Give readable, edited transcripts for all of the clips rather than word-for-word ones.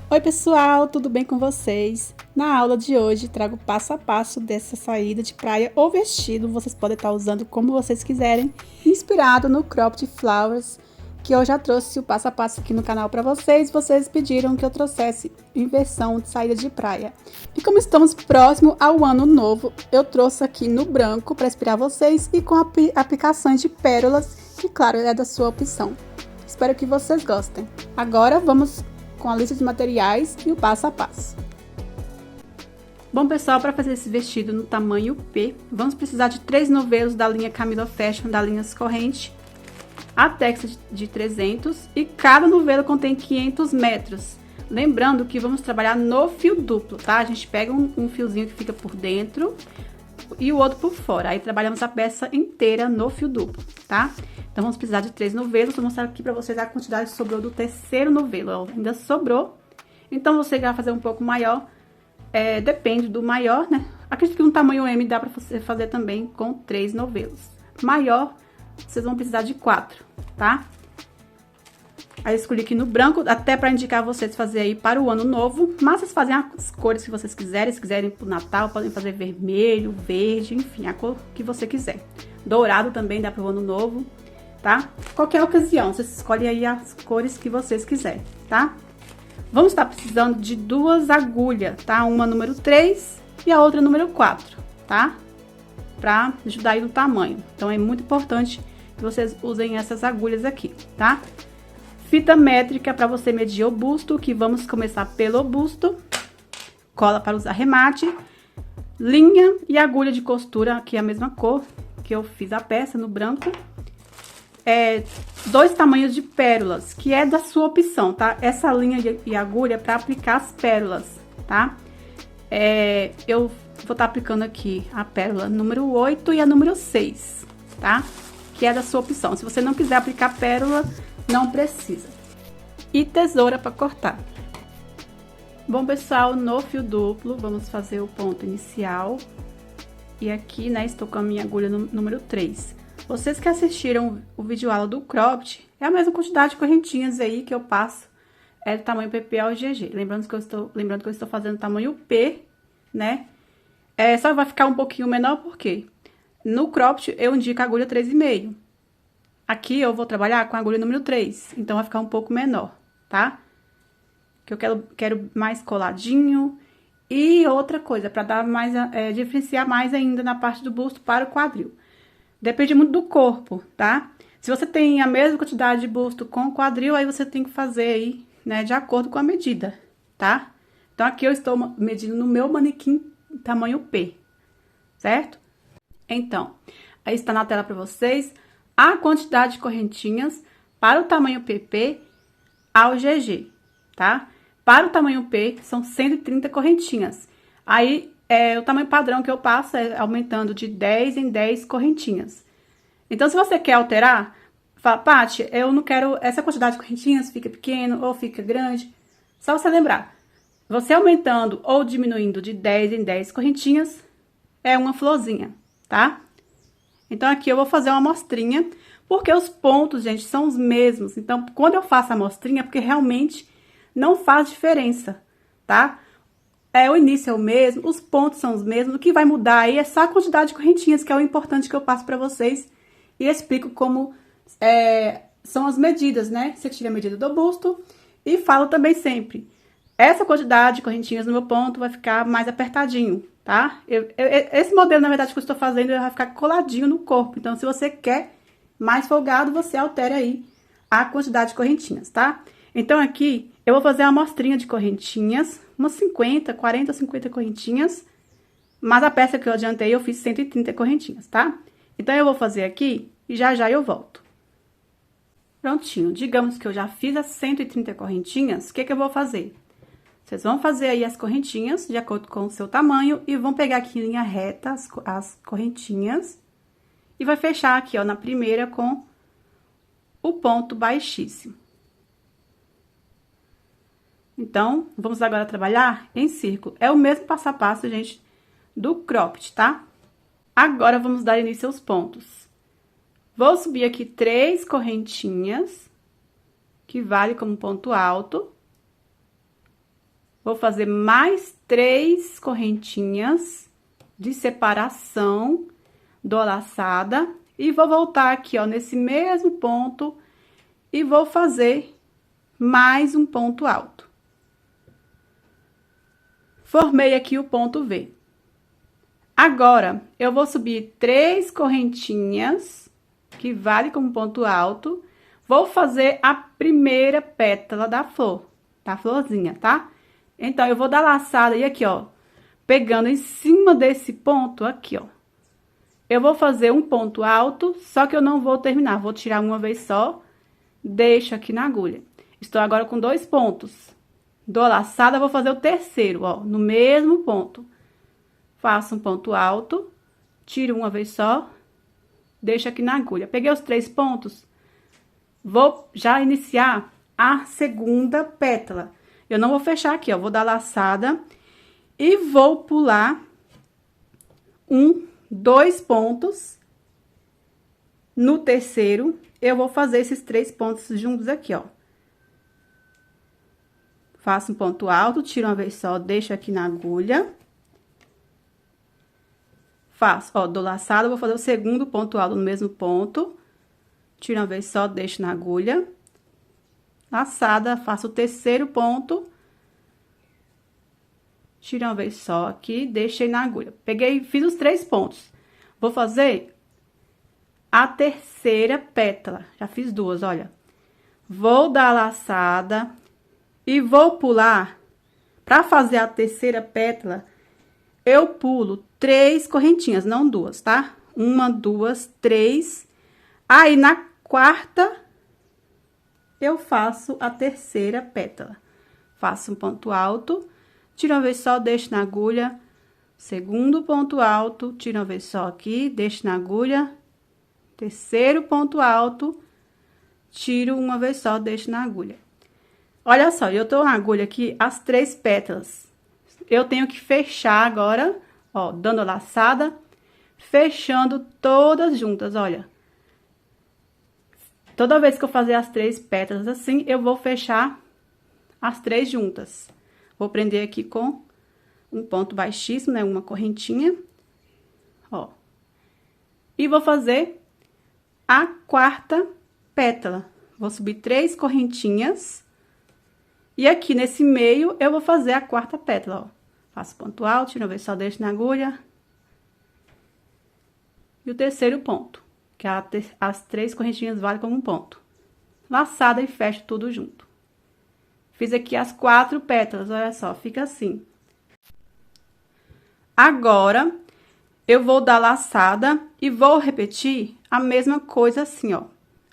Oi pessoal, tudo bem com vocês? Na aula de hoje trago passo a passo dessa saída de praia ou vestido, vocês podem estar usando como vocês quiserem, inspirado no Cropped Flowers, que eu já trouxe o passo a passo aqui no canal para vocês. Vocês pediram que eu trouxesse em versão de saída de praia. E como estamos próximo ao ano novo, eu trouxe aqui no branco para inspirar vocês e com aplicações de pérolas, que claro, é da sua opção. Espero que vocês gostem. Agora vamos com a lista de materiais e o passo a passo. Bom pessoal, para fazer esse vestido no tamanho P, vamos precisar de 3 novelos da linha Camila Fashion, da linha corrente, a texa de 300 e cada novelo contém 500 metros. Lembrando que vamos trabalhar no fio duplo, tá? A gente pega um fiozinho que fica por dentro e o outro por fora, aí trabalhamos a peça inteira no fio duplo, tá? Então, vamos precisar de 3 novelos. Vou mostrar aqui pra vocês a quantidade que sobrou do terceiro novelo. Ó, ainda sobrou. Então, você vai fazer um pouco maior. Depende do maior, né? Acredito que um tamanho M dá pra você fazer também com 3 novelos. Maior, vocês vão precisar de 4, tá? Aí, eu escolhi aqui no branco, até pra indicar vocês fazer aí para o ano novo. Mas vocês fazem as cores que vocês quiserem. Se quiserem pro Natal, podem fazer vermelho, verde, enfim, a cor que você quiser. Dourado também dá pro ano novo. Tá? Qualquer ocasião, vocês escolhem aí as cores que vocês quiserem, tá? Vamos estar precisando de 2 agulhas, tá? Uma número 3 e a outra número 4, tá? Pra ajudar aí no tamanho. Então, é muito importante que vocês usem essas agulhas aqui, tá? Fita métrica para você medir o busto, que vamos começar pelo busto. Cola para usar remate. Linha e agulha de costura, que é a mesma cor que eu fiz a peça no branco. 2 tamanhos de pérolas, que é da sua opção, tá? Essa linha e agulha é para aplicar as pérolas, tá? Eu vou estar aplicando aqui a pérola número 8 e a número 6, tá? Que é da sua opção. Se você não quiser aplicar pérola, não precisa. E tesoura para cortar. Bom, pessoal, no fio duplo, vamos fazer o ponto inicial. E aqui, né, estou com a minha agulha número 3. Vocês que assistiram o vídeo aula do cropped, é a mesma quantidade de correntinhas aí que eu passo, é do tamanho PP ao GG. Lembrando que eu estou fazendo tamanho P, né? Só vai ficar um pouquinho menor, porque no cropped eu indico a agulha 3,5. Aqui eu vou trabalhar com a agulha número 3, então vai ficar um pouco menor, tá? Que eu quero mais coladinho. E outra coisa, para dar mais, diferenciar mais ainda na parte do busto para o quadril. Depende muito do corpo, tá? Se você tem a mesma quantidade de busto com o quadril, aí você tem que fazer aí, né, de acordo com a medida, tá? Então, aqui eu estou medindo no meu manequim tamanho P, certo? Então, aí está na tela para vocês a quantidade de correntinhas para o tamanho PP ao GG, tá? Para o tamanho P, são 130 correntinhas. Aí, o tamanho padrão que eu passo é aumentando de 10 em 10 correntinhas. Então, se você quer alterar, fala, Paty, eu não quero essa quantidade de correntinhas, fica pequeno ou fica grande. Só você lembrar, você aumentando ou diminuindo de 10 em 10 correntinhas, é uma florzinha, tá? Então, aqui eu vou fazer uma amostrinha, porque os pontos, gente, são os mesmos. Então, quando eu faço a amostrinha, é porque realmente não faz diferença, tá? O início é o mesmo, os pontos são os mesmos, o que vai mudar aí é só a quantidade de correntinhas, que é o importante que eu passo pra vocês e explico como são as medidas, né? Você tira a medida do busto e falo também sempre, essa quantidade de correntinhas no meu ponto vai ficar mais apertadinho, tá? Esse modelo, na verdade, que eu estou fazendo, ele vai ficar coladinho no corpo, então se você quer mais folgado, você altera aí a quantidade de correntinhas, tá? Então, aqui, eu vou fazer uma amostrinha de correntinhas, umas 50, 40 ou 50 correntinhas, mas a peça que eu adiantei, eu fiz 130 correntinhas, tá? Então, eu vou fazer aqui e já já eu volto. Prontinho, digamos que eu já fiz as 130 correntinhas, o que que eu vou fazer? Vocês vão fazer aí as correntinhas de acordo com o seu tamanho e vão pegar aqui em linha reta as correntinhas e vai fechar aqui, ó, na primeira com o ponto baixíssimo. Então, vamos agora trabalhar em círculo. É o mesmo passo a passo, gente, do cropped, tá? Agora, vamos dar início aos pontos. Vou subir aqui 3 correntinhas, que vale como ponto alto. Vou fazer mais 3 correntinhas de separação do laçada e vou voltar aqui, ó, nesse mesmo ponto e vou fazer mais um ponto alto. Formei aqui o ponto V. Agora, eu vou subir 3 correntinhas, que vale como ponto alto. Vou fazer a primeira pétala da flor, da florzinha, tá? Então, eu vou dar laçada e aqui, ó, pegando em cima desse ponto aqui, ó. Eu vou fazer um ponto alto, só que eu não vou terminar, vou tirar uma vez só, deixo aqui na agulha. Estou agora com 2 pontos. Dou a laçada, vou fazer o terceiro, ó, no mesmo ponto. Faço um ponto alto, tiro uma vez só, deixo aqui na agulha. Peguei os 3 pontos, vou já iniciar a segunda pétala. Eu não vou fechar aqui, ó, vou dar laçada e vou pular 2 pontos. No terceiro, eu vou fazer esses 3 pontos juntos aqui, ó. Faço um ponto alto, tiro uma vez só, deixo aqui na agulha. Faço, ó, dou laçada, vou fazer o segundo ponto alto no mesmo ponto. Tiro uma vez só, deixo na agulha. Laçada, faço o terceiro ponto. Tiro uma vez só aqui, deixei na agulha. Peguei, fiz os 3 pontos. Vou fazer a terceira pétala. Já fiz 2, olha. Vou dar a laçada e vou pular. Pra fazer a terceira pétala, eu pulo 3 correntinhas, não 2, tá? 1, 2, 3. Aí, na quarta, eu faço a terceira pétala. Faço um ponto alto, tiro uma vez só, deixo na agulha. Segundo ponto alto, tiro uma vez só aqui, deixo na agulha. Terceiro ponto alto, tiro uma vez só, deixo na agulha. Olha só, eu tô na agulha aqui as 3 pétalas. Eu tenho que fechar agora, ó, dando a laçada, fechando todas juntas, olha. Toda vez que eu fazer as 3 pétalas assim, eu vou fechar as 3 juntas. Vou prender aqui com um ponto baixíssimo, né, uma correntinha, ó. E vou fazer a quarta pétala. Vou subir 3 correntinhas. E aqui nesse meio, eu vou fazer a quarta pétala, ó. Faço ponto alto, tiro uma vez só, deixo na agulha. E o terceiro ponto, que as 3 correntinhas valem como um ponto. Laçada e fecho tudo junto. Fiz aqui as 4 pétalas, olha só, fica assim. Agora, eu vou dar laçada e vou repetir a mesma coisa assim, ó,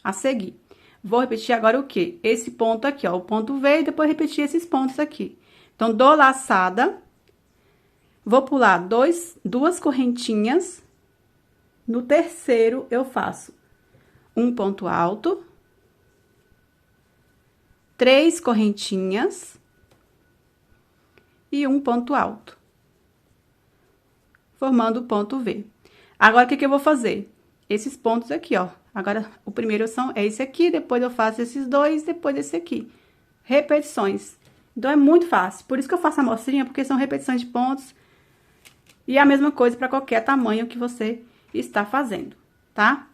a seguir. Vou repetir agora o quê? Esse ponto aqui, ó, o ponto V, e depois repetir esses pontos aqui. Então, dou laçada, vou pular 2 correntinhas. No terceiro, eu faço um ponto alto, 3 correntinhas e um ponto alto, formando o ponto V. Agora, o que que eu vou fazer? Esses pontos aqui, ó. Agora, o primeiro é esse aqui, depois eu faço esses 2, depois esse aqui. Repetições. Então, é muito fácil. Por isso que eu faço a amostrinha, porque são repetições de pontos. E a mesma coisa para qualquer tamanho que você está fazendo, tá?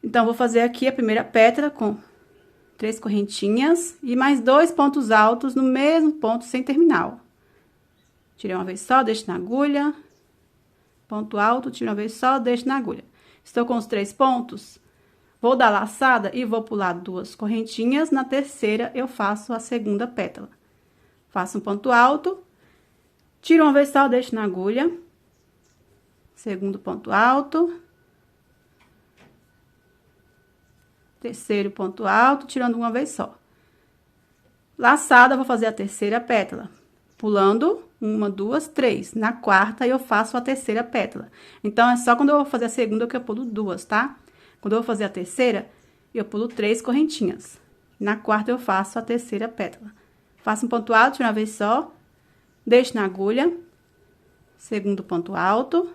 Então, vou fazer aqui a primeira pétala com 3 correntinhas e mais 2 pontos altos no mesmo ponto sem terminar, ó. Tirei uma vez só, deixo na agulha. Ponto alto, tiro uma vez só, deixo na agulha. Estou com os 3 pontos, vou dar laçada e vou pular 2 correntinhas. Na terceira, eu faço a segunda pétala. Faço um ponto alto, tiro uma vez só, deixo na agulha. Segundo ponto alto. Terceiro ponto alto, tirando uma vez só. Laçada, vou fazer a terceira pétala. Pulando 1, 2, 3. Na quarta, eu faço a terceira pétala. Então, é só quando eu vou fazer a segunda que eu pulo 2, tá? Quando eu vou fazer a terceira, eu pulo 3 correntinhas. Na quarta, eu faço a terceira pétala. Faço um ponto alto de uma vez só. Deixo na agulha. Segundo ponto alto.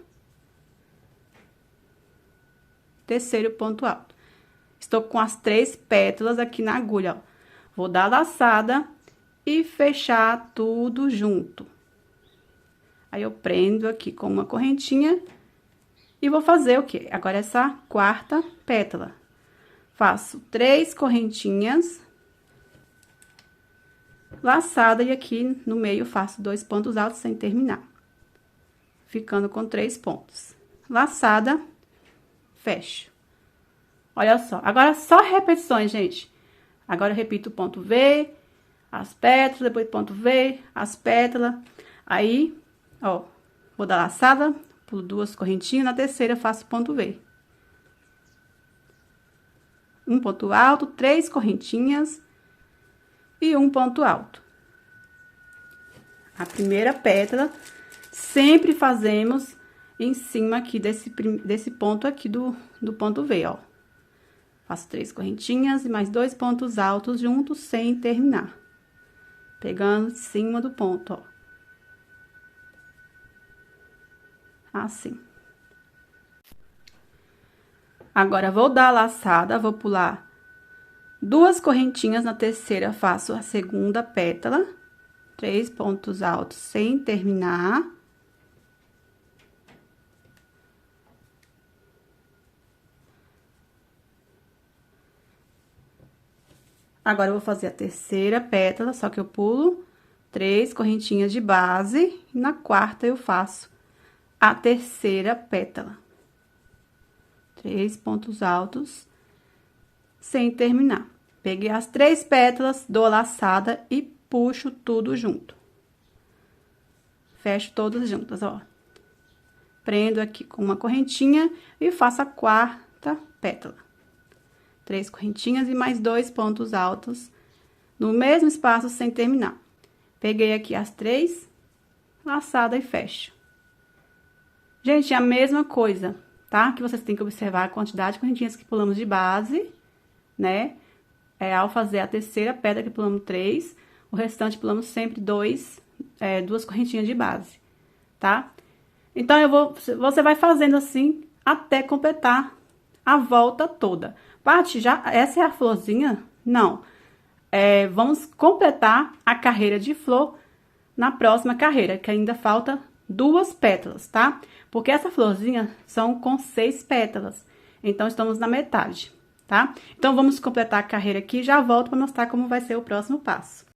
Terceiro ponto alto. Estou com as 3 pétalas aqui na agulha, ó. Vou dar a laçada e fechar tudo junto. Aí, eu prendo aqui com uma correntinha e vou fazer o quê? Agora, essa quarta pétala. Faço 3 correntinhas, laçada, e aqui no meio faço 2 pontos altos sem terminar. Ficando com 3 pontos. Laçada, fecho. Olha só, agora só repetições, gente. Agora, eu repito o ponto V, as pétalas, depois ponto V, as pétalas. Aí, ó, vou dar laçada, pulo 2 correntinhas, na terceira faço ponto V. Um ponto alto, 3 correntinhas e um ponto alto. A primeira pétala, sempre fazemos em cima aqui desse ponto aqui do ponto V, ó. Faço 3 correntinhas e mais 2 pontos altos juntos sem terminar. Pegando em cima do ponto, ó. Assim. Agora, vou dar a laçada, vou pular 2 correntinhas, na terceira faço a segunda pétala, 3 pontos altos sem terminar. Agora, eu vou fazer a terceira pétala, só que eu pulo 3 correntinhas de base, e na quarta eu faço a terceira pétala. 3 pontos altos sem terminar. Peguei as 3 pétalas, dou a laçada e puxo tudo junto. Fecho todas juntas, ó. Prendo aqui com uma correntinha e faço a quarta pétala. 3 correntinhas e mais 2 pontos altos no mesmo espaço sem terminar. Peguei aqui as 3, laçada e fecho. Gente, é a mesma coisa, tá? Que vocês têm que observar a quantidade de correntinhas que pulamos de base, né? Ao fazer a terceira pétala que pulamos 3, o restante pulamos sempre 2 correntinhas de base, tá? Então, você vai fazendo assim até completar a volta toda. Paty, essa é a florzinha? Não. Vamos completar a carreira de flor na próxima carreira, que ainda falta 2 pétalas, tá? Porque essa florzinha são com 6 pétalas. Então, estamos na metade, tá? Então, vamos completar a carreira aqui e já volto para mostrar como vai ser o próximo passo.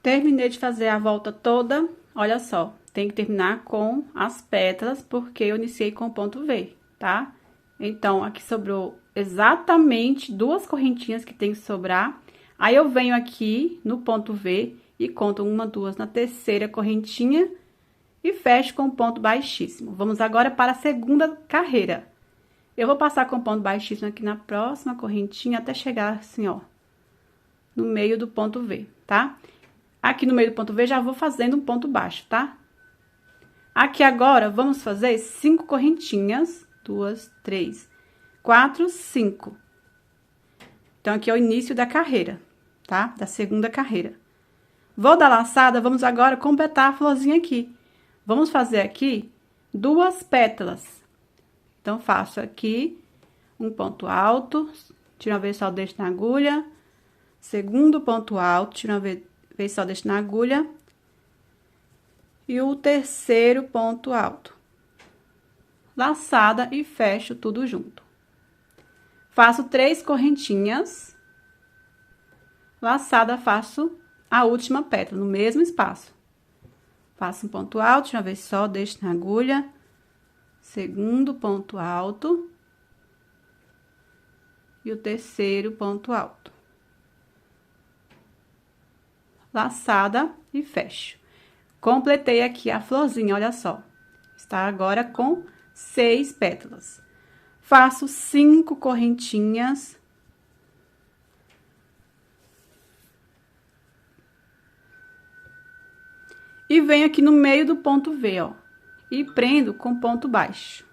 Terminei de fazer a volta toda, olha só, tem que terminar com as pétalas, porque eu iniciei com o ponto V, tá? Então, aqui sobrou exatamente 2 correntinhas que tem que sobrar. Aí, eu venho aqui no ponto V e conto 1, 2 na terceira correntinha e fecho com ponto baixíssimo. Vamos agora para a segunda carreira. Eu vou passar com ponto baixíssimo aqui na próxima correntinha até chegar assim, ó, no meio do ponto V, tá? Aqui no meio do ponto V já vou fazendo um ponto baixo, tá? Aqui agora, vamos fazer 5 correntinhas, 2, 3, 4, 5. Então, aqui é o início da carreira, tá? Da segunda carreira. Vou dar laçada, vamos agora completar a florzinha aqui. Vamos fazer aqui 2 pétalas. Então, faço aqui um ponto alto, tiro uma vez só, deixo na agulha. Segundo ponto alto, tiro uma vez só, deixo na agulha. E o terceiro ponto alto. Laçada e fecho tudo junto. Faço 3 correntinhas. Laçada, faço a última pétala, no mesmo espaço. Faço um ponto alto, de uma vez só, deixo na agulha. Segundo ponto alto. E o terceiro ponto alto. Laçada e fecho. Completei aqui a florzinha, olha só. Está agora com 6 pétalas. Faço 5 correntinhas. E venho aqui no meio do ponto V, ó. E prendo com ponto baixo.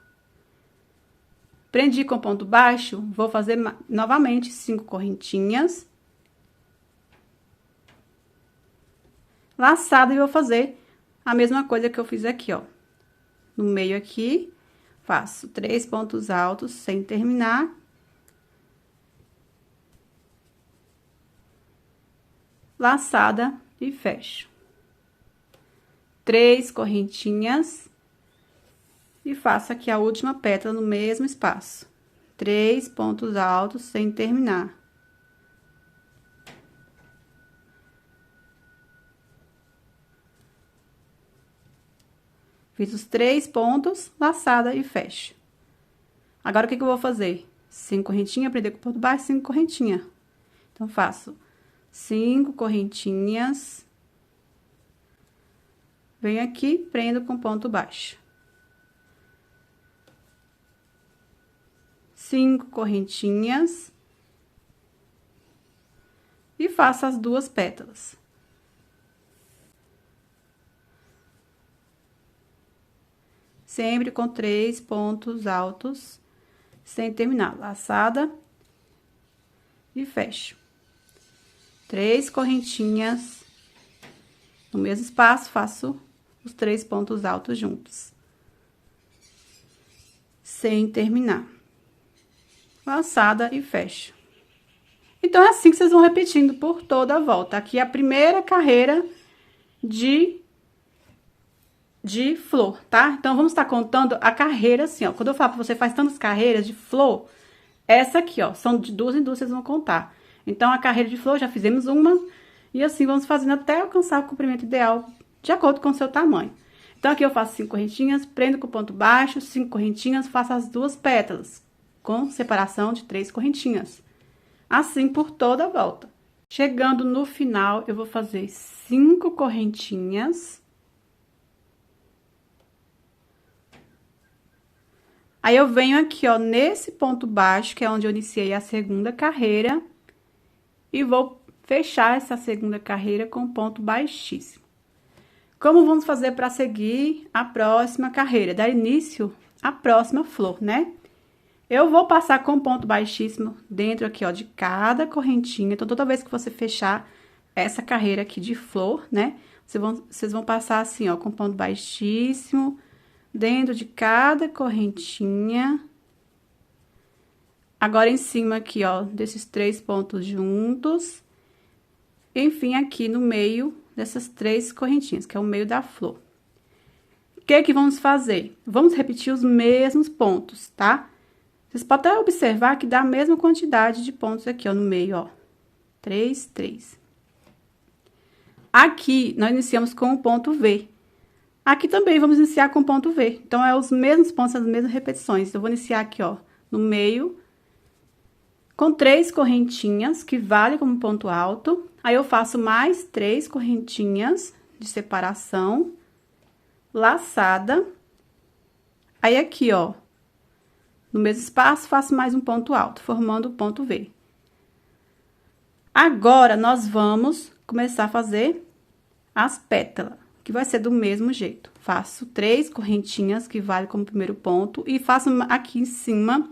Prendi com ponto baixo, vou fazer novamente 5 correntinhas. Laçada, e vou fazer a mesma coisa que eu fiz aqui, ó. No meio aqui, faço 3 pontos altos sem terminar. laçada e fecho. 3 correntinhas e faço aqui a última pétala no mesmo espaço. 3 pontos altos sem terminar. Fiz os 3 pontos, laçada e fecho. Agora, o que que eu vou fazer? 5 correntinhas, prender com ponto baixo, 5 correntinhas. Então, faço 5 correntinhas. Venho aqui, prendo com ponto baixo. 5 correntinhas. E faço as 2 pétalas. Sempre com 3 pontos altos, sem terminar. Laçada e fecho. 3 correntinhas. No mesmo espaço, faço os 3 pontos altos juntos. Sem terminar. Laçada e fecho. Então, é assim que vocês vão repetindo por toda a volta. Aqui é a primeira carreira de flor, tá? Então, vamos estar contando a carreira assim, ó. Quando eu falo pra você, faz tantas carreiras de flor, essa aqui, ó, são de 2 em 2, vocês vão contar. Então, a carreira de flor, já fizemos uma, e assim vamos fazendo até alcançar o comprimento ideal, de acordo com o seu tamanho. Então, aqui eu faço 5 correntinhas, prendo com ponto baixo, 5 correntinhas, faço as 2 pétalas, com separação de 3 correntinhas. Assim por toda a volta. Chegando no final, eu vou fazer 5 correntinhas. Aí, eu venho aqui, ó, nesse ponto baixo, que é onde eu iniciei a segunda carreira, e vou fechar essa segunda carreira com ponto baixíssimo. Como vamos fazer para seguir a próxima carreira? Dar início à próxima flor, né? Eu vou passar com ponto baixíssimo dentro aqui, ó, de cada correntinha. Então, toda vez que você fechar essa carreira aqui de flor, né? Vocês vão passar assim, ó, com ponto baixíssimo dentro de cada correntinha. Agora, em cima aqui, ó, desses 3 pontos juntos. Enfim, aqui no meio dessas 3 correntinhas, que é o meio da flor. O que que vamos fazer? Vamos repetir os mesmos pontos, tá? Vocês podem até observar que dá a mesma quantidade de pontos aqui, ó, no meio, ó. 3, 3. Aqui, nós iniciamos com o ponto V. Aqui também vamos iniciar com ponto V. Então, é os mesmos pontos, as mesmas repetições. Eu vou iniciar aqui, ó, no meio, com 3 correntinhas, que vale como ponto alto. Aí, eu faço mais 3 correntinhas de separação, laçada. Aí, aqui, ó, no mesmo espaço, faço mais um ponto alto, formando o ponto V. Agora, nós vamos começar a fazer as pétalas, que vai ser do mesmo jeito. Faço 3 correntinhas, que vale como primeiro ponto, e faço aqui em cima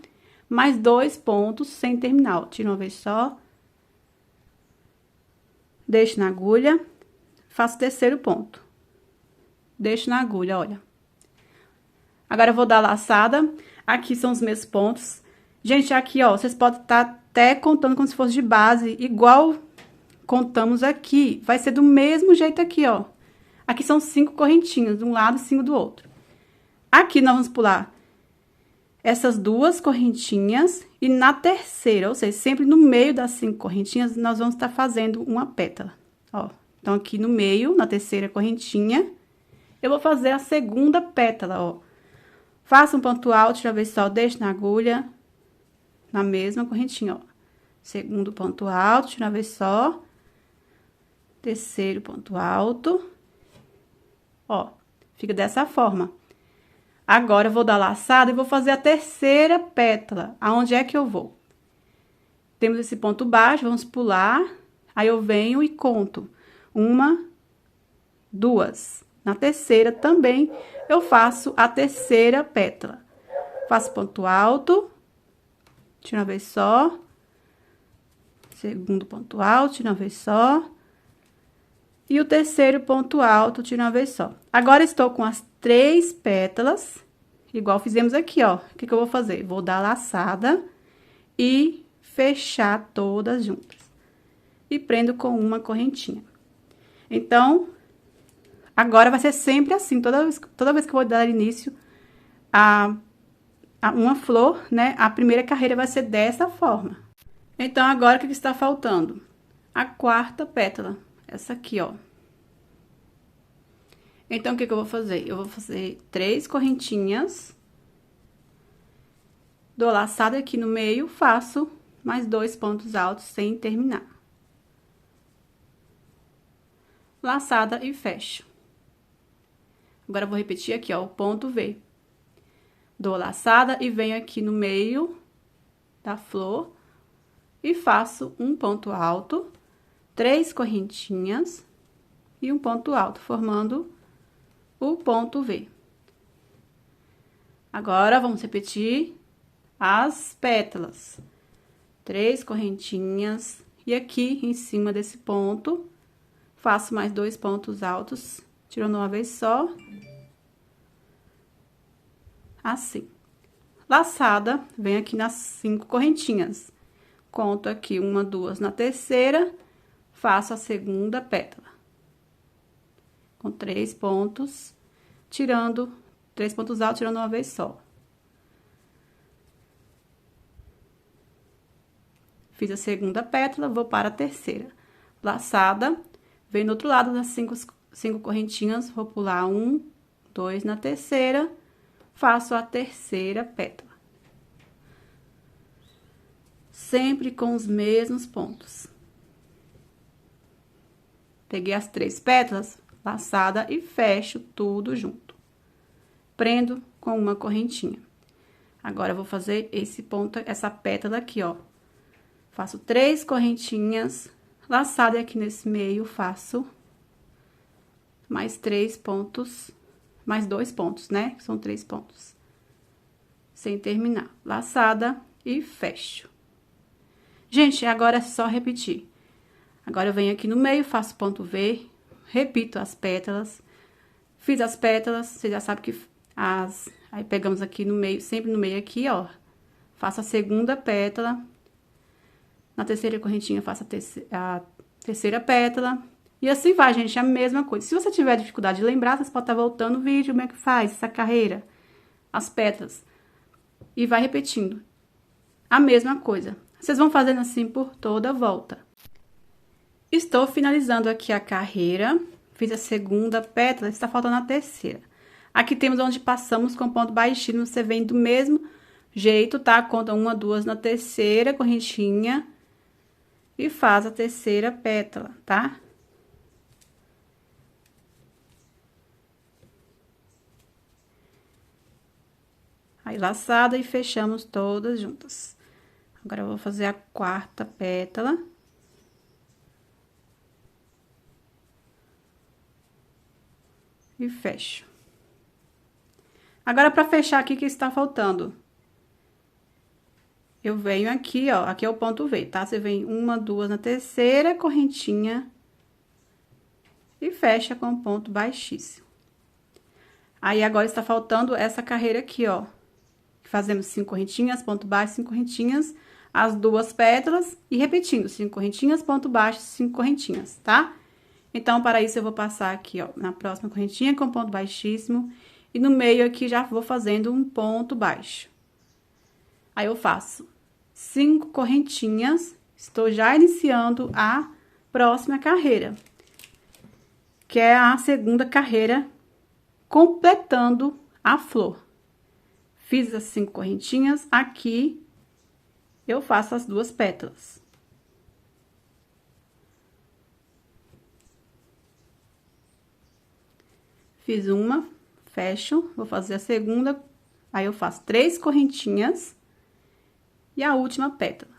mais 2 pontos sem terminar. Ó, tiro uma vez só. Deixo na agulha, faço o terceiro ponto. Deixo na agulha, olha. Agora, eu vou dar a laçada. Aqui são os mesmos pontos. Gente, aqui, ó, vocês podem estar até contando como se fosse de base, igual contamos aqui. Vai ser do mesmo jeito aqui, ó. Aqui são 5 correntinhas, de um lado e 5 do outro. Aqui, nós vamos pular essas 2 correntinhas e na terceira, ou seja, sempre no meio das 5 correntinhas, nós vamos estar fazendo uma pétala, ó. Então, aqui no meio, na terceira correntinha, eu vou fazer a segunda pétala, ó. Faço um ponto alto, de uma vez só, deixo na agulha, na mesma correntinha, ó. Segundo ponto alto, de uma vez só. Terceiro ponto alto. Ó, fica dessa forma. Agora, eu vou dar laçada e vou fazer a terceira pétala. Aonde é que eu vou? Temos esse ponto baixo, vamos pular. Aí, eu venho e conto. 1, 2. Na terceira, também, eu faço a terceira pétala. Faço ponto alto, tiro uma vez só. Segundo ponto alto, tiro uma vez só. E o terceiro ponto alto, tiro uma vez só. Agora, estou com as 3 pétalas, igual fizemos aqui, ó. O que que eu vou fazer? Vou dar laçada e fechar todas juntas. e prendo com uma correntinha. Então, agora vai ser sempre assim, toda vez que eu vou dar início a uma flor, né? A primeira carreira vai ser dessa forma. Então, agora, o que está faltando? A quarta pétala, essa aqui, ó. Então, o que eu vou fazer? Eu vou fazer 3 correntinhas, dou laçada aqui no meio, faço mais 2 pontos altos sem terminar. Laçada e fecho. Agora, eu vou repetir aqui, ó, o ponto V. Dou laçada e venho aqui no meio da flor e faço um ponto alto, 3 correntinhas e um ponto alto, formando o ponto V. Agora, vamos repetir as pétalas. 3 correntinhas e aqui em cima desse ponto, faço mais 2 pontos altos, tirando uma vez só. Assim. Laçada, venho aqui nas 5 correntinhas. Conto aqui 1, 2 na terceira, faço a segunda pétala. Com 3 pontos, tirando 3 pontos altos, tirando uma vez só. Fiz a segunda pétala, vou para a terceira. Laçada, venho do outro lado das 5 correntinhas, vou pular 1, 2 na terceira, faço a terceira pétala. Sempre com os mesmos pontos. Peguei as 3 pétalas, laçada e fecho tudo junto. Prendo com uma correntinha. Agora, eu vou fazer esse ponto, essa pétala aqui, ó. Faço 3 correntinhas, laçada e aqui nesse meio faço mais 3 pontos, mais 2 pontos, né? São 3 pontos. Sem terminar. Laçada e fecho. Gente, agora é só repetir. Agora, eu venho aqui no meio, faço ponto V, repito as pétalas. Fiz as pétalas, você já sabe que aí, pegamos aqui no meio, sempre no meio aqui, ó. Faço a segunda pétala. Na terceira correntinha, faço a terceira pétala. E assim vai, gente, a mesma coisa. Se você tiver dificuldade de lembrar, você pode estar voltando o vídeo, como é que faz essa carreira, as pétalas. E vai repetindo a mesma coisa. Vocês vão fazendo assim por toda a volta. Estou finalizando aqui a carreira. Fiz a segunda pétala, está faltando a terceira. Aqui temos onde passamos com ponto baixíssimo. Você vem do mesmo jeito, tá? Conta 1, 2 na terceira correntinha. E faz a terceira pétala, tá? Aí, laçada e fechamos todas juntas. Agora, eu vou fazer a quarta pétala. E fecho. Agora, para fechar aqui, o que está faltando? Eu venho aqui, ó, aqui é o ponto V, tá? Você vem 1, 2 na terceira correntinha e fecha com ponto baixíssimo. Aí, agora está faltando essa carreira aqui, ó. Fazemos 5 correntinhas, ponto baixo, 5 correntinhas, as 2 pétalas e repetindo, 5 correntinhas, ponto baixo, 5 correntinhas, tá? Então, para isso, eu vou passar aqui, ó, na próxima correntinha com ponto baixíssimo e no meio aqui já vou fazendo um ponto baixo. Aí, eu faço 5 correntinhas, estou já iniciando a próxima carreira, que é a segunda carreira, completando a flor. Fiz as 5 correntinhas, aqui eu faço as 2 pétalas. Fiz uma, fecho, vou fazer a segunda, aí eu faço 3 correntinhas e a última pétala.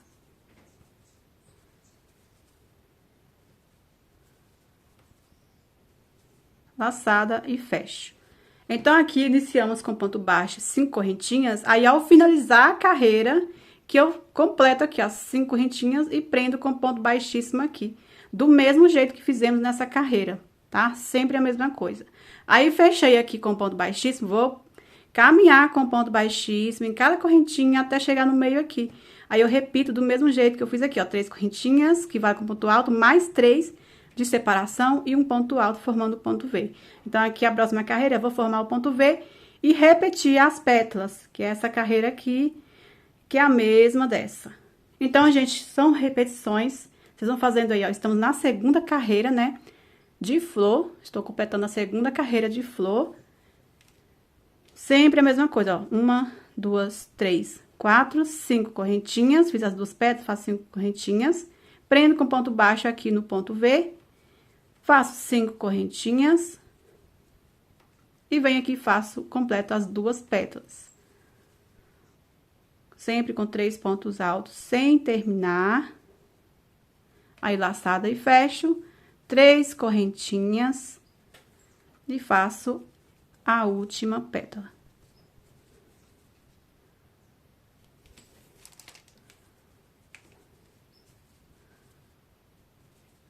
Laçada e fecho. Então, aqui, iniciamos com ponto baixo, 5 correntinhas, aí, ao finalizar a carreira, que eu completo aqui, as 5 correntinhas e prendo com ponto baixíssimo aqui, do mesmo jeito que fizemos nessa carreira, tá? Sempre a mesma coisa. Aí, fechei aqui com ponto baixíssimo, vou caminhar com ponto baixíssimo em cada correntinha até chegar no meio aqui. Aí, eu repito do mesmo jeito que eu fiz aqui, ó, 3 correntinhas, que vai com ponto alto, mais 3 de separação e um ponto alto, formando o ponto V. Então, aqui, a próxima carreira, eu vou formar o ponto V e repetir as pétalas, que é essa carreira aqui, que é a mesma dessa. Então, gente, são repetições, vocês vão fazendo aí, ó, estamos na segunda carreira, né, de flor, estou completando a segunda carreira de flor. Sempre a mesma coisa, ó, 1, 2, 3, 4, 5 correntinhas, fiz as duas pétalas, faço 5 correntinhas, prendo com ponto baixo aqui no ponto V, faço 5 correntinhas, e venho aqui e faço, completo as duas pétalas. Sempre com 3 pontos altos, sem terminar. Aí, laçada e fecho, 3 correntinhas, e faço a última pétala.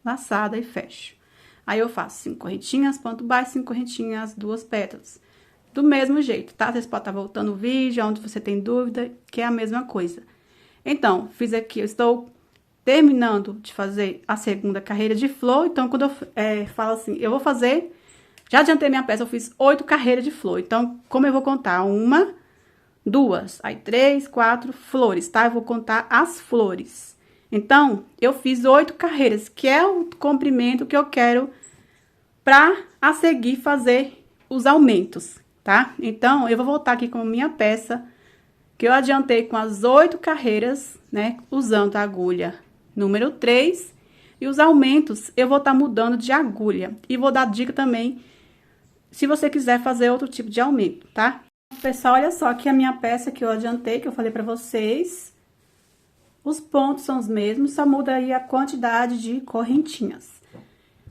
Laçada e fecho. Aí, eu faço 5 correntinhas, ponto baixo, 5 correntinhas, 2 pétalas. Do mesmo jeito, tá? Vocês podem estar voltando o vídeo, onde você tem dúvida, que é a mesma coisa. Então, fiz aqui, eu estou terminando de fazer a segunda carreira de flor. Então, quando eu falo assim, eu vou fazer... Já adiantei minha peça, eu fiz 8 carreiras de flor. Então, como eu vou contar? 1, 2, aí 3, 4 flores, tá? Eu vou contar as flores. Então, eu fiz 8 carreiras, que é o comprimento que eu quero pra a seguir fazer os aumentos, tá? Então, eu vou voltar aqui com a minha peça, que eu adiantei com as 8 carreiras, né? Usando a agulha número 3. E os aumentos, eu vou estar mudando de agulha. E vou dar dica também, se você quiser fazer outro tipo de aumento, tá? Pessoal, olha só, aqui a minha peça que eu adiantei, que eu falei pra vocês. Os pontos são os mesmos, só muda aí a quantidade de correntinhas.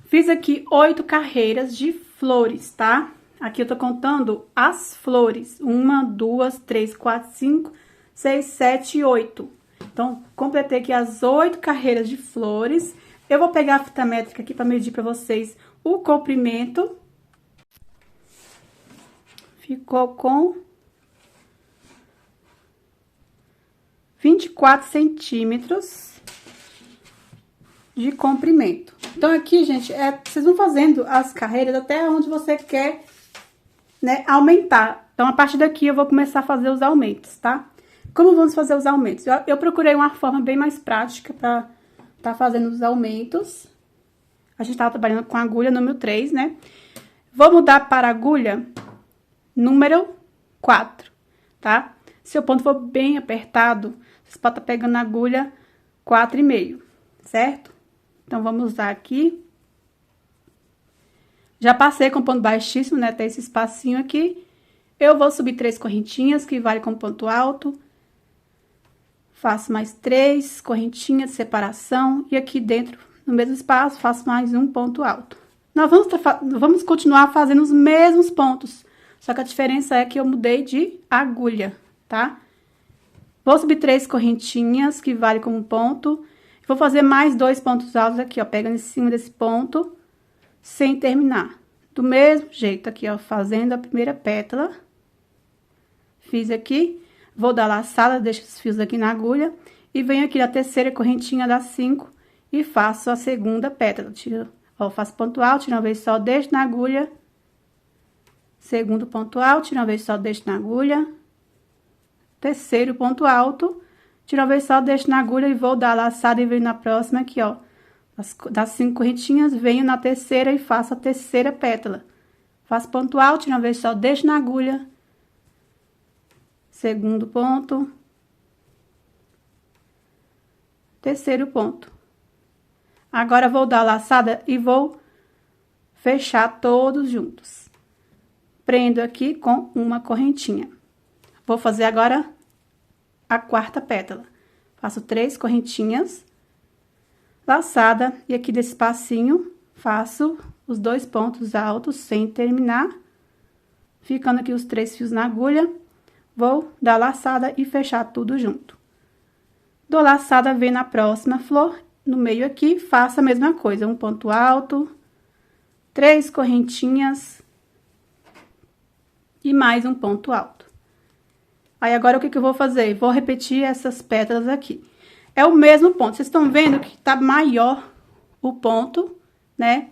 Fiz aqui 8 carreiras de flores, tá? Aqui eu tô contando as flores. 1, 2, 3, 4, 5, 6, 7 e 8. Então, completei aqui as 8 carreiras de flores. Eu vou pegar a fita métrica aqui pra medir pra vocês o comprimento. Ficou com 24 centímetros de comprimento. Então, aqui, gente, vocês vão fazendo as carreiras até onde você quer, né, aumentar. Então, a partir daqui, eu vou começar a fazer os aumentos, tá? Como vamos fazer os aumentos? Eu procurei uma forma bem mais prática pra tá fazendo os aumentos. A gente tava trabalhando com a agulha número 3, né? Vou mudar para a agulha número 4, tá? Se o ponto for bem apertado, você pode estar pegando a agulha 4,5, certo? Então, vamos usar aqui. Já passei com ponto baixíssimo, né? Tem esse espacinho aqui. Eu vou subir 3 correntinhas, que vale com ponto alto. Faço mais 3 correntinhas de separação. E aqui dentro, no mesmo espaço, faço mais um ponto alto. Nós vamos continuar fazendo os mesmos pontos. Só que a diferença é que eu mudei de agulha, tá? Vou subir 3 correntinhas, que vale como ponto. Vou fazer mais 2 pontos altos aqui, ó, pegando em cima desse ponto, sem terminar. Do mesmo jeito aqui, ó, fazendo a primeira pétala. Fiz aqui, vou dar laçada, deixo os fios aqui na agulha. E venho aqui na terceira correntinha das 5 e faço a segunda pétala. Tiro, ó, faço ponto alto, tiro uma vez só, deixo na agulha. Segundo ponto alto, tiro uma vez só, deixo na agulha. Terceiro ponto alto, tiro uma vez só, deixo na agulha e vou dar laçada e venho na próxima aqui, ó. Das 5 correntinhas, venho na terceira e faço a terceira pétala. Faço ponto alto, tiro uma vez só, deixo na agulha. Segundo ponto. Terceiro ponto. Agora, vou dar laçada e vou fechar todos juntos. Prendo aqui com uma correntinha. Vou fazer agora a quarta pétala. Faço 3 correntinhas, laçada, e aqui desse espacinho, faço os 2 pontos altos sem terminar. Ficando aqui os 3 fios na agulha, vou dar laçada e fechar tudo junto. Dou laçada, venho na próxima flor, no meio aqui, faço a mesma coisa, um ponto alto, 3 correntinhas e mais um ponto alto. Aí, agora, o que que eu vou fazer? Vou repetir essas pétalas aqui. É o mesmo ponto. Vocês estão vendo que tá maior o ponto, né?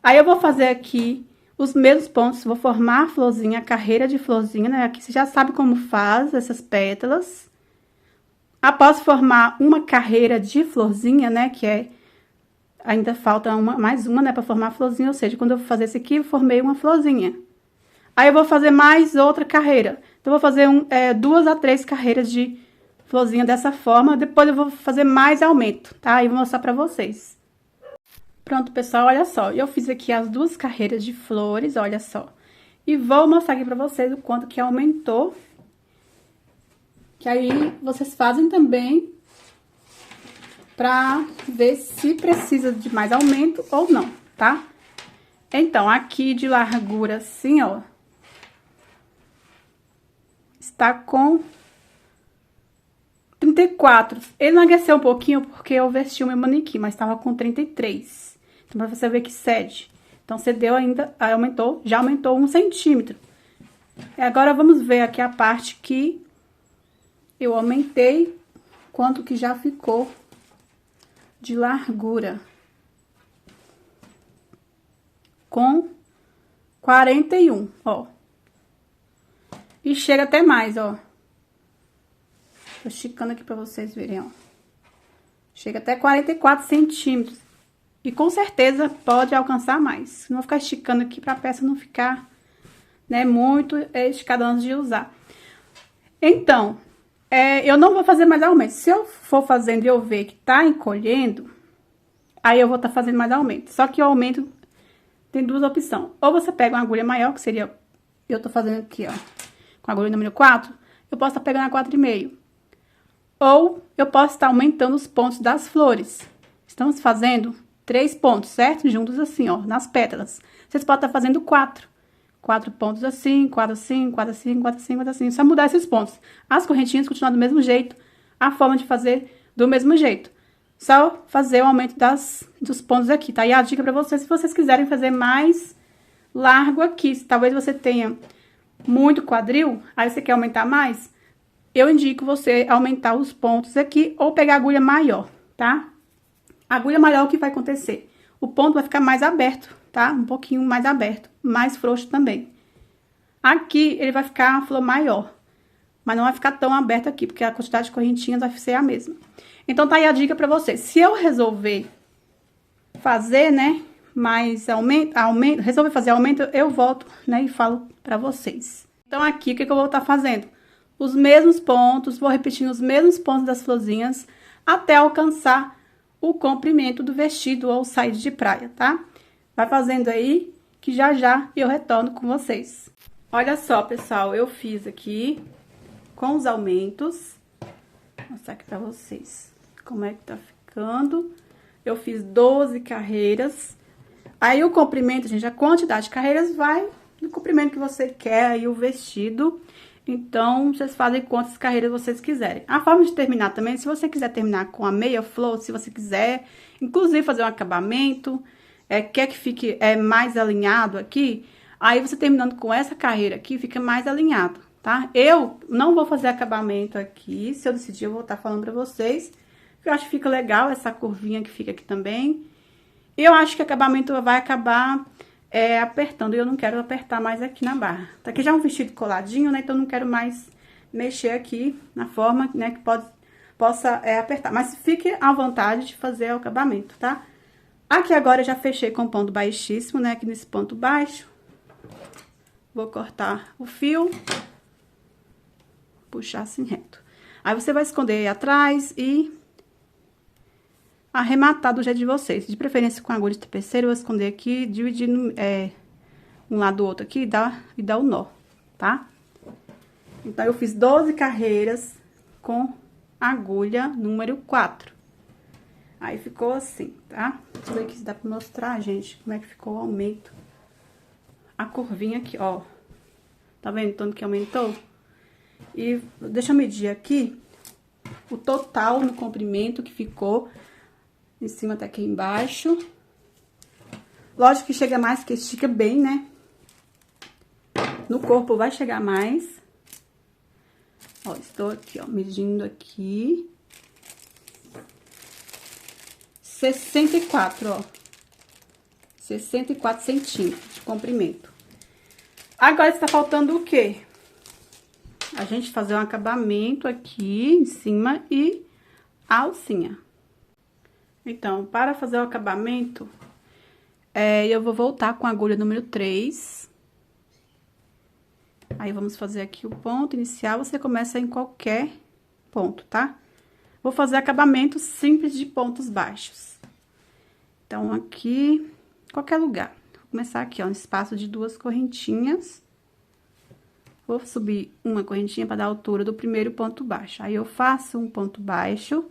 Aí, eu vou fazer aqui os mesmos pontos. Vou formar a florzinha, a carreira de florzinha, né? Aqui você já sabe como faz essas pétalas. Após formar uma carreira de florzinha, né? Que é... Ainda falta mais uma, né? Pra formar a florzinha. Ou seja, quando eu vou fazer esse aqui, eu formei uma florzinha. Aí, eu vou fazer mais outra carreira. Então, eu vou fazer 2 a 3 carreiras de florzinha dessa forma. Depois, eu vou fazer mais aumento, tá? E vou mostrar pra vocês. Pronto, pessoal, olha só. Eu fiz aqui as 2 carreiras de flores, olha só. E vou mostrar aqui pra vocês o quanto que aumentou. Que aí, vocês fazem também pra ver se precisa de mais aumento ou não, tá? Então, aqui de largura assim, ó. Está com 34. Ele emagreceu um pouquinho porque eu vesti o meu manequim, mas estava com 33. Então, pra você ver que cede. Então, cedeu ainda, aumentou, já aumentou 1 centímetro. E agora, vamos ver aqui a parte que eu aumentei, quanto que já ficou de largura. Com 41, ó. E chega até mais, ó. Tô esticando aqui pra vocês verem, ó. Chega até 44 centímetros. E com certeza pode alcançar mais. Não vou ficar esticando aqui pra peça não ficar, né, muito esticada antes de usar. Então, eu não vou fazer mais aumento. Se eu for fazendo e eu ver que tá encolhendo, aí eu vou estar fazendo mais aumento. Só que o aumento tem 2 opções. Ou você pega uma agulha maior, que seria... Eu tô fazendo aqui, ó. Com a agulha número 4, eu posso estar pegando a 4,5. Ou eu posso estar aumentando os pontos das flores. Estamos fazendo 3 pontos, certo? Juntos assim, ó, nas pétalas. Vocês podem estar fazendo 4. 4 pontos assim, 4 assim, 4 assim, 4 assim, 4 assim. Só mudar esses pontos. As correntinhas continuam do mesmo jeito. A forma de fazer do mesmo jeito. Só fazer o aumento dos pontos aqui, tá? E a dica pra vocês, se vocês quiserem fazer mais largo aqui. Talvez você tenha muito quadril, aí você quer aumentar mais, eu indico você aumentar os pontos aqui ou pegar a agulha maior, tá? A agulha maior, o que vai acontecer? O ponto vai ficar mais aberto, tá? Um pouquinho mais aberto, mais frouxo também. Aqui, ele vai ficar uma flor maior, mas não vai ficar tão aberto aqui, porque a quantidade de correntinhas vai ser a mesma. Então, tá aí a dica pra vocês. Se eu resolver fazer, né, mais aumento, resolver fazer aumento, eu volto, né, e falo pra vocês. Então, aqui, o que que eu vou estar fazendo? Os mesmos pontos, vou repetindo os mesmos pontos das florzinhas, até alcançar o comprimento do vestido ou saída de praia, tá? Vai fazendo aí, que já já eu retorno com vocês. Olha só, pessoal, eu fiz aqui com os aumentos. Vou mostrar aqui pra vocês como é que tá ficando. Eu fiz 12 carreiras. Aí, o comprimento, gente, a quantidade de carreiras vai no comprimento que você quer aí o vestido. Então, vocês fazem quantas carreiras vocês quiserem. A forma de terminar também, se você quiser terminar com a meia flor, se você quiser, inclusive fazer um acabamento, quer que fique mais alinhado aqui, aí você terminando com essa carreira aqui, fica mais alinhado, tá? Eu não vou fazer acabamento aqui, se eu decidir, eu vou estar falando pra vocês. Eu acho que fica legal essa curvinha que fica aqui também. E eu acho que o acabamento vai acabar apertando. E eu não quero apertar mais aqui na barra. Tá aqui já um vestido coladinho, né? Então, eu não quero mais mexer aqui na forma, né? Que possa apertar. Mas fique à vontade de fazer o acabamento, tá? Aqui agora eu já fechei com ponto baixíssimo, né? Aqui nesse ponto baixo. Vou cortar o fio. Puxar assim reto. Aí, você vai esconder aí atrás e arrematar do jeito de vocês. De preferência com agulha de tapeceiro, eu vou esconder aqui, dividir um lado do outro aqui e dar o nó, tá? Então, eu fiz 12 carreiras com agulha número 4. Aí, ficou assim, tá? Deixa eu ver aqui se dá pra mostrar, gente, como é que ficou o aumento. A curvinha aqui, ó. Tá vendo tanto que aumentou? E deixa eu medir aqui o total no comprimento que ficou em cima até aqui embaixo. Lógico que chega mais, que estica bem, né? No corpo vai chegar mais. Ó, estou aqui, ó, medindo aqui. 64, ó. 64 centímetros de comprimento. Agora, está faltando o quê? A gente fazer um acabamento aqui em cima e a alcinha. Então, para fazer o acabamento, eu vou voltar com a agulha número 3. Aí, vamos fazer aqui o ponto inicial, você começa em qualquer ponto, tá? Vou fazer acabamento simples de pontos baixos. Então, aqui, qualquer lugar. Vou começar aqui, ó, no espaço de 2 correntinhas. Vou subir uma correntinha para dar a altura do primeiro ponto baixo. Aí, eu faço um ponto baixo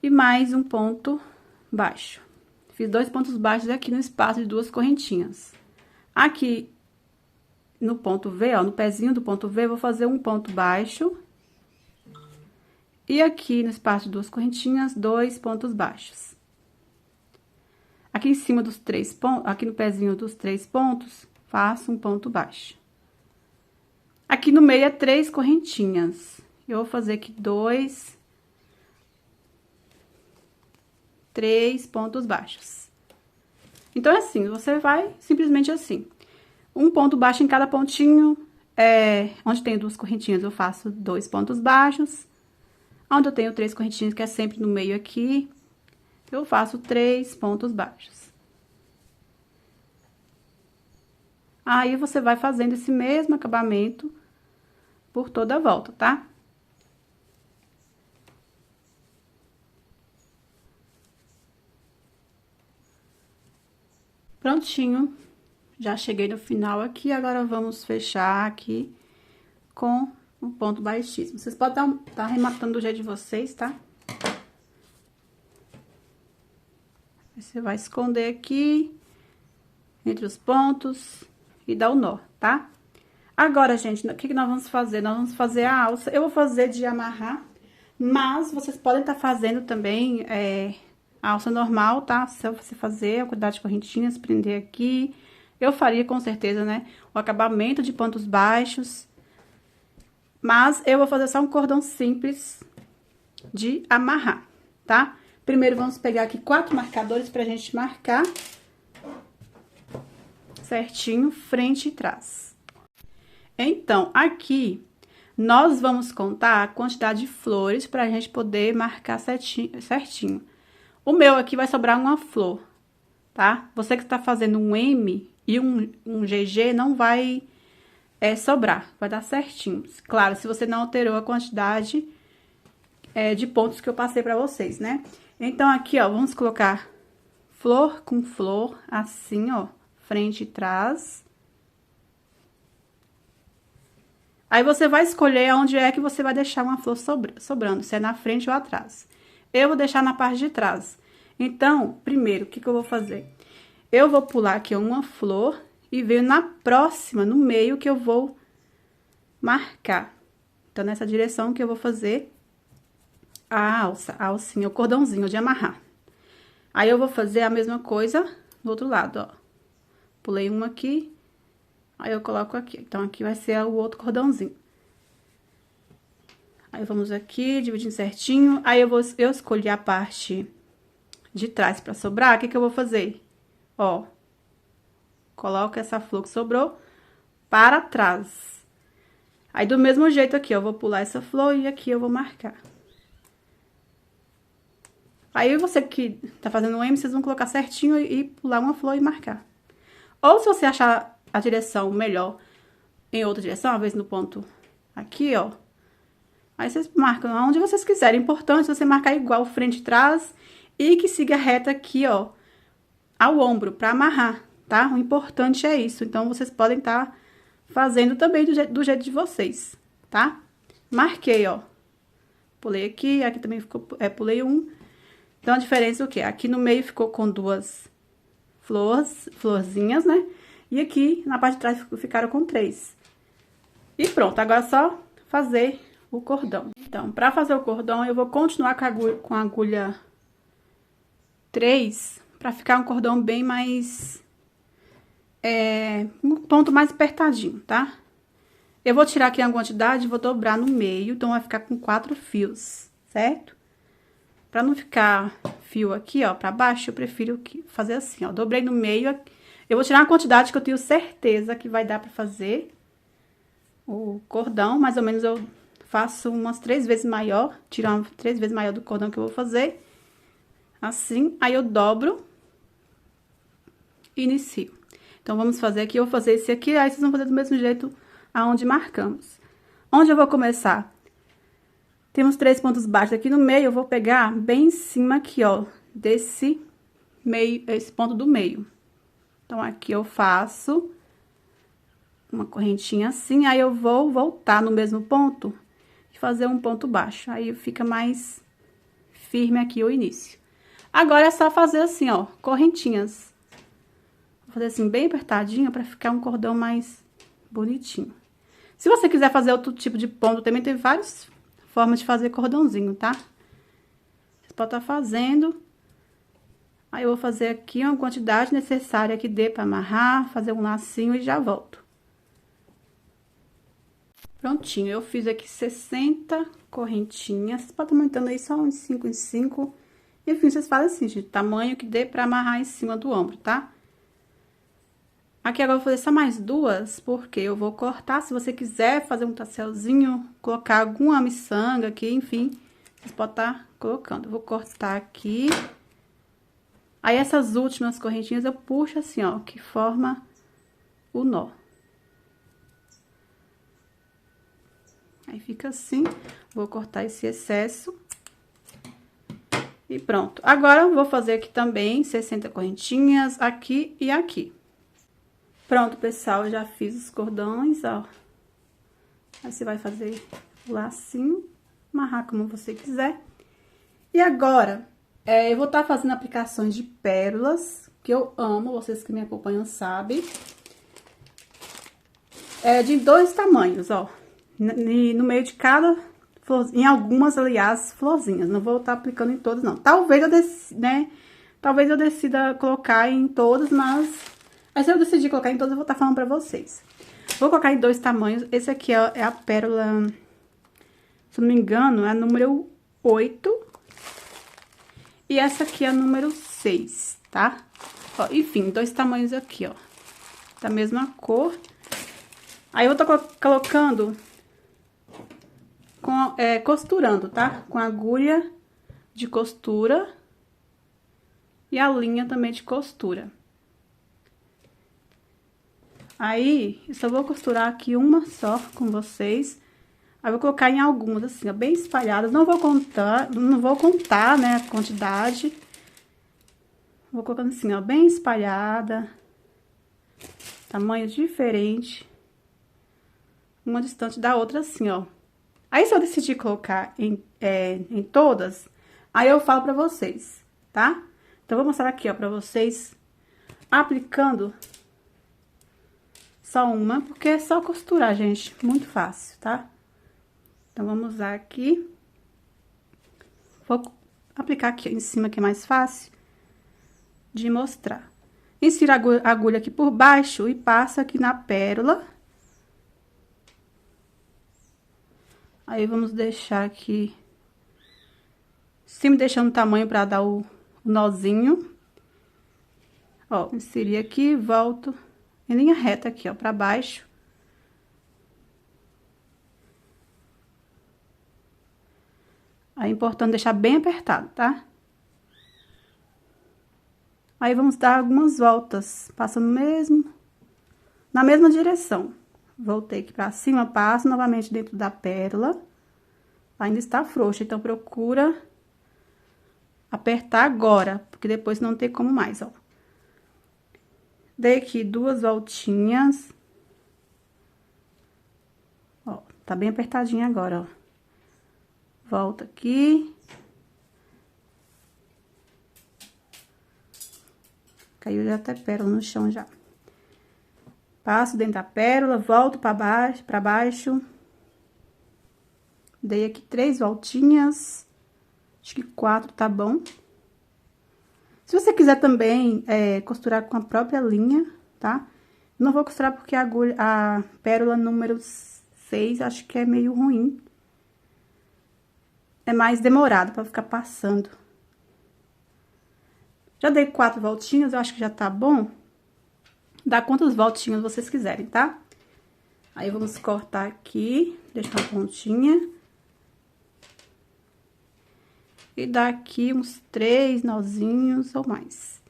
e mais um ponto baixo. Fiz 2 pontos baixos aqui no espaço de 2 correntinhas. Aqui, no ponto V, ó, no pezinho do ponto V, vou fazer um ponto baixo. E aqui, no espaço de 2 correntinhas, 2 pontos baixos. Aqui em cima dos 3 pontos, aqui no pezinho dos 3 pontos, faço um ponto baixo. Aqui no meio é 3 correntinhas. Eu vou fazer aqui 3 pontos baixos. Então, é assim, você vai simplesmente assim. Um ponto baixo em cada pontinho, onde tem 2 correntinhas, eu faço 2 pontos baixos. Onde eu tenho 3 correntinhas, que é sempre no meio aqui, eu faço 3 pontos baixos. Aí, você vai fazendo esse mesmo acabamento por toda a volta, tá? Prontinho. Já cheguei no final aqui, agora vamos fechar aqui com um ponto baixíssimo. Vocês podem estar arrematando do jeito de vocês, tá? Você vai esconder aqui, entre os pontos, e dar o nó, tá? Agora, gente, o que nós vamos fazer? Nós vamos fazer a alça. Eu vou fazer de amarrar, mas vocês podem estar fazendo também a alça normal, tá? Se você fazer a quantidade de correntinhas, prender aqui. Eu faria, com certeza, né? O acabamento de pontos baixos. Mas eu vou fazer só um cordão simples de amarrar, tá? Primeiro, vamos pegar aqui 4 marcadores pra gente marcar certinho, frente e trás. Então, aqui, nós vamos contar a quantidade de flores pra gente poder marcar certinho. O meu aqui vai sobrar uma flor, tá? Você que tá fazendo um M e um GG, não vai sobrar, vai dar certinho. Claro, se você não alterou a quantidade de pontos que eu passei pra vocês, né? Então, aqui, ó, vamos colocar flor com flor, assim, ó, frente e trás. Aí, você vai escolher onde é que você vai deixar uma flor sobrando, se é na frente ou atrás. Eu vou deixar na parte de trás. Então, primeiro, o que eu vou fazer? Eu vou pular aqui uma flor e venho na próxima, no meio, que eu vou marcar. Então, nessa direção que eu vou fazer a alcinha, o cordãozinho de amarrar. Aí, eu vou fazer a mesma coisa do outro lado, ó. Pulei uma aqui, aí eu coloco aqui. Então, aqui vai ser o outro cordãozinho. Aí, vamos aqui, dividindo certinho. Aí, eu escolhi a parte de trás pra sobrar. O que eu vou fazer? Ó, coloco essa flor que sobrou para trás. Aí, do mesmo jeito aqui, eu vou pular essa flor e aqui eu vou marcar. Aí, você que tá fazendo um M, vocês vão colocar certinho e pular uma flor e marcar. Ou, se você achar a direção melhor em outra direção, às vezes no ponto aqui, ó. Aí, vocês marcam onde vocês quiserem. Importante você marcar igual frente e trás e que siga reta aqui, ó, ao ombro, pra amarrar, tá? O importante é isso. Então, vocês podem estar fazendo também do jeito de vocês, tá? Marquei, ó. Pulei aqui também ficou, pulei um. Então, a diferença é o quê? Aqui no meio ficou com 2 florzinhas, né? E aqui, na parte de trás, ficaram com 3. E pronto, agora é só fazer o cordão. Então, pra fazer o cordão, eu vou continuar com a agulha 3, pra ficar um cordão bem mais... um ponto mais apertadinho, tá? Eu vou tirar aqui a quantidade e vou dobrar no meio, então vai ficar com 4 fios, certo? Pra não ficar fio aqui, ó, pra baixo, eu prefiro fazer assim, ó. Dobrei no meio, eu vou tirar uma quantidade que eu tenho certeza que vai dar pra fazer o cordão. Mais ou menos eu faço umas 3 vezes maior, tirar 3 vezes maior do cordão que eu vou fazer. Assim, aí eu dobro e inicio. Então, vamos fazer aqui, eu vou fazer esse aqui, aí vocês vão fazer do mesmo jeito aonde marcamos. Onde eu vou começar? Temos 3 pontos baixos aqui no meio, eu vou pegar bem em cima aqui, ó, desse meio, esse ponto do meio. Então, aqui eu faço uma correntinha assim, aí eu vou voltar no mesmo ponto e fazer um ponto baixo. Aí fica mais firme aqui o início. Agora é só fazer assim, ó, correntinhas. Vou fazer assim bem apertadinho pra ficar um cordão mais bonitinho. Se você quiser fazer outro tipo de ponto, também tem várias formas de fazer cordãozinho, tá? Você pode estar fazendo. Aí eu vou fazer aqui uma quantidade necessária que dê pra amarrar, fazer um lacinho e já volto. Prontinho, eu fiz aqui 60 correntinhas. Você pode estar aumentando aí só uns 5 em 5. Enfim, vocês fazem assim, de tamanho que dê pra amarrar em cima do ombro, tá? Aqui agora eu vou fazer só mais 2, porque eu vou cortar. Se você quiser fazer um tasselzinho, colocar alguma miçanga aqui, enfim, vocês podem estar colocando. Eu vou cortar aqui. Aí, essas últimas correntinhas eu puxo assim, ó, que forma o nó. Aí, fica assim. Vou cortar esse excesso. E pronto. Agora, eu vou fazer aqui também 60 correntinhas, aqui e aqui. Pronto, pessoal, eu já fiz os cordões, ó. Aí, você vai fazer o lacinho, amarrar como você quiser. E agora, eu vou estar fazendo aplicações de pérolas, que eu amo, vocês que me acompanham sabem. De 2 tamanhos, ó. No meio de cada, em algumas, aliás, florzinhas. Não vou estar aplicando em todas, não. Talvez eu decida colocar em todas, mas... Aí, se eu decidir colocar em todas, eu vou estar falando pra vocês. Vou colocar em 2 tamanhos. Esse aqui, ó, é a pérola, se não me engano, é a número 8. E essa aqui é a número 6, tá? Ó, enfim, 2 tamanhos aqui, ó. Da mesma cor. Aí, eu vou estar colocando, costurando, tá? Com agulha de costura e a linha também de costura. Aí, eu só vou costurar aqui uma só com vocês. Aí, vou colocar em algumas, assim, ó, bem espalhadas. Não vou contar, né, a quantidade. Vou colocando assim, ó, bem espalhada. Tamanhos diferentes. Uma distante da outra, assim, ó. Aí, se eu decidir colocar em todas, aí eu falo pra vocês, tá? Então, vou mostrar aqui, ó, pra vocês aplicando só uma, porque é só costurar, gente. Muito fácil, tá? Então, vamos usar aqui. Vou aplicar aqui em cima, que é mais fácil de mostrar. Insiro a agulha aqui por baixo e passo aqui na pérola. Aí, vamos deixar aqui, sempre deixando o tamanho pra dar o nozinho. Ó, inseri aqui, volto em linha reta aqui, ó, pra baixo. Aí, é importante deixar bem apertado, tá? Aí, vamos dar algumas voltas, passando na mesma direção. Voltei aqui pra cima, passo novamente dentro da pérola. Ainda está frouxa, então procura apertar agora, porque depois não tem como mais, ó. Dei aqui 2 voltinhas. Ó, tá bem apertadinha agora, ó. Volta aqui. Caiu já até pérola no chão já. Passo dentro da pérola, volto pra baixo. Dei aqui 3 voltinhas. Acho que 4 tá bom. Se você quiser também costurar com a própria linha, tá? Não vou costurar porque a pérola número 6, acho que é meio ruim. É mais demorado pra ficar passando. Já dei 4 voltinhas, eu acho que já tá bom. Dá quantas voltinhas vocês quiserem, tá? Aí, vamos cortar aqui, deixar a pontinha. E dar aqui uns 3 nozinhos ou mais.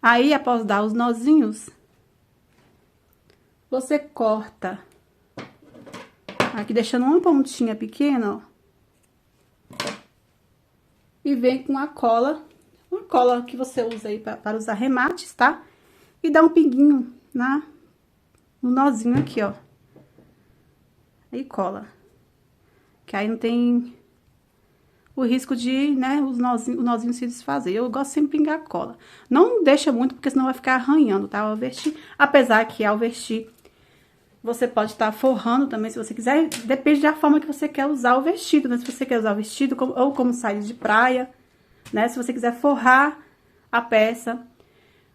Aí, após dar os nozinhos, você corta aqui, deixando uma pontinha pequena, ó. E vem com a cola, uma cola que você usa aí para os arremates, tá? E dá um pinguinho no nozinho aqui, ó. Aí cola. Que aí não tem o risco de, né, o nozinho se desfazer. Eu gosto sempre de pingar cola. Não deixa muito, porque senão vai ficar arranhando, tá? Ao vestir, apesar que ao vestir, você pode estar forrando também, se você quiser. Depende da forma que você quer usar o vestido, né? Se você quer usar o vestido ou como saia de praia, né? Se você quiser forrar a peça.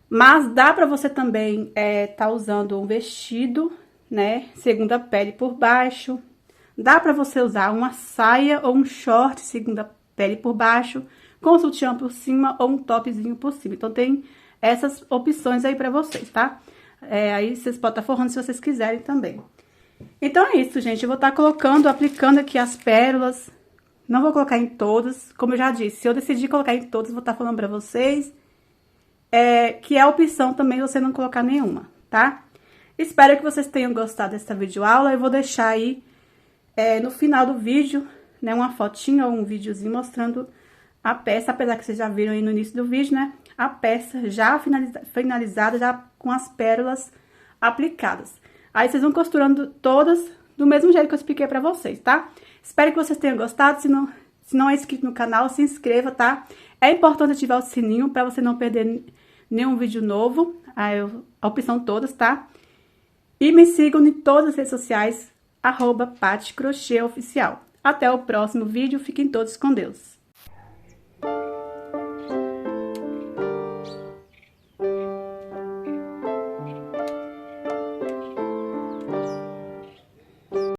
Mas dá pra você também tá usando um vestido, né? Segunda pele por baixo. Dá pra você usar uma saia ou um short segunda pele por baixo, com sutiã por cima ou um topzinho por cima. Então, tem essas opções aí pra vocês, tá? Aí, vocês podem estar forrando se vocês quiserem também. Então, é isso, gente. Eu vou estar colocando, aplicando aqui as pérolas. Não vou colocar em todas. Como eu já disse, se eu decidir colocar em todas, vou estar falando pra vocês. Que é a opção também você não colocar nenhuma, tá? Espero que vocês tenham gostado dessa videoaula. Eu vou deixar aí, no final do vídeo, né, uma fotinha ou um videozinho mostrando a peça, apesar que vocês já viram aí no início do vídeo, né? A peça já finalizada, já com as pérolas aplicadas. Aí, vocês vão costurando todas do mesmo jeito que eu expliquei pra vocês, tá? Espero que vocês tenham gostado. Se não é inscrito no canal, se inscreva, tá? É importante ativar o sininho pra você não perder nenhum vídeo novo. A opção todas, tá? E me sigam em todas as redes sociais, @PatiCrochêOficial. Até o próximo vídeo. Fiquem todos com Deus.